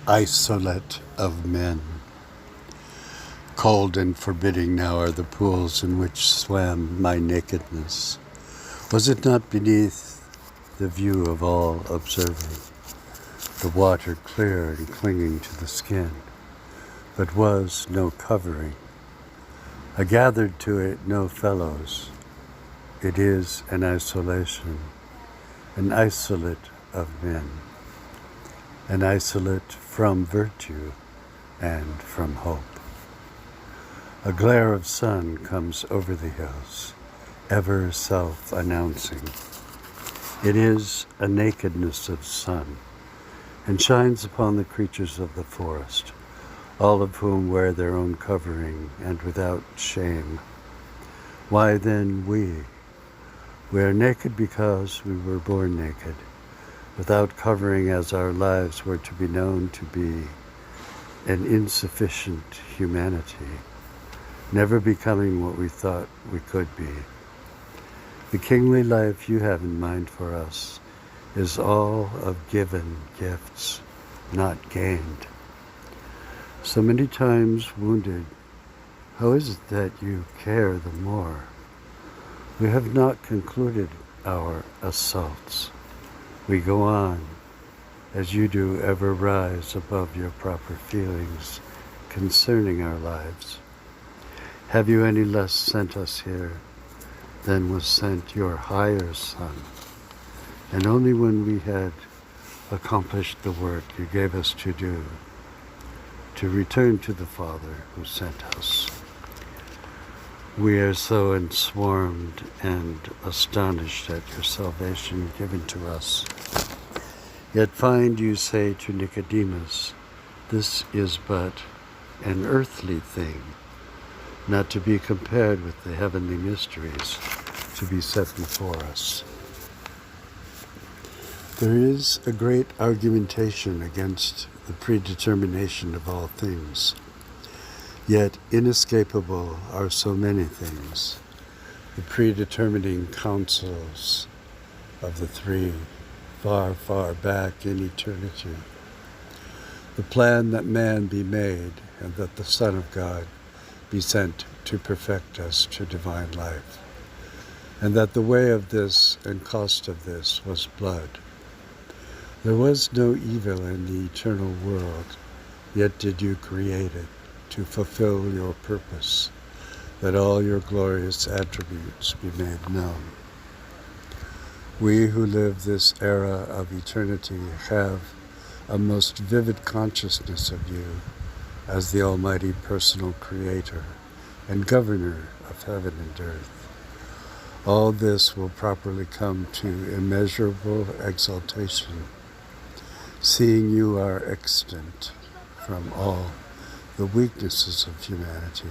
Isolate of men. Cold and forbidding now are the pools in which swam my nakedness. Was it not beneath the view of all observing, the water clear and clinging to the skin, but was no covering? I gathered to it no fellows. It is an isolation, an isolate of men, an isolate from virtue and from hope. A glare of sun comes over the hills, ever self-announcing. It is a nakedness of sun, and shines upon the creatures of the forest, all of whom wear their own covering and without shame. Why then we? We are naked because we were born naked, without covering as our lives were to be known to be an insufficient humanity, never becoming what we thought we could be. The kingly life you have in mind for us is all of given gifts, not gained. So many times wounded, how is it that you care the more? We have not concluded our assaults. We go on, as you do ever rise above your proper feelings concerning our lives. Have you any less sent us here than was sent your higher Son? And only when we had accomplished the work you gave us to do, to return to the Father who sent us. We are so enswarmed and astonished at your salvation given to us. Yet find you say to Nicodemus, this is but an earthly thing, not to be compared with the heavenly mysteries to be set before us. There is a great argumentation against the predetermination of all things, yet inescapable are so many things, the predetermining counsels of the three, far, far back in eternity. The plan that man be made and that the Son of God be sent to perfect us to divine life, and that the way of this and cost of this was blood. There was no evil in the eternal world, yet did you create it to fulfill your purpose, that all your glorious attributes be made known. We who live this era of eternity have a most vivid consciousness of you as the almighty personal creator and governor of heaven and earth. All this will properly come to immeasurable exaltation, seeing you are extant from all the weaknesses of humanity.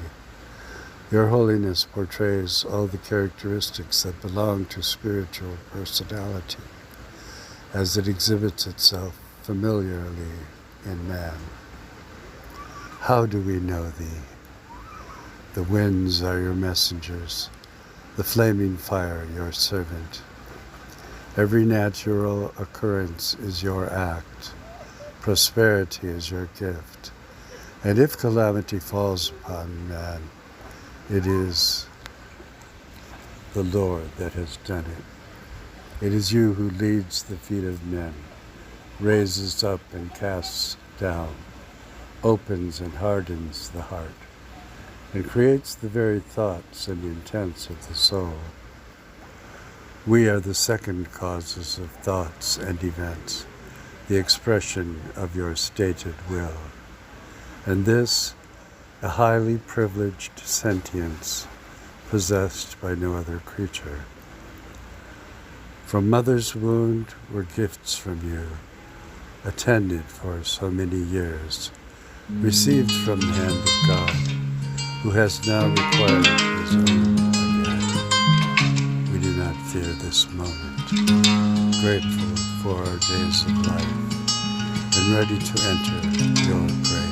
Your holiness portrays all the characteristics that belong to spiritual personality as it exhibits itself familiarly in man. How do we know thee? The winds are your messengers, the flaming fire your servant. Every natural occurrence is your act, prosperity is your gift, and if calamity falls upon man, it is the Lord that has done it. It is you who leads the feet of men, raises up and casts down, opens and hardens the heart, and creates the very thoughts and intents of the soul. We are the second causes of thoughts and events, the expression of your stated will, and this a highly privileged sentience possessed by no other creature. From mother's wound were gifts from you, attended for so many years, received from the hand of God, who has now required his own again. We do not fear this moment, grateful for our days of life, and ready to enter your grace.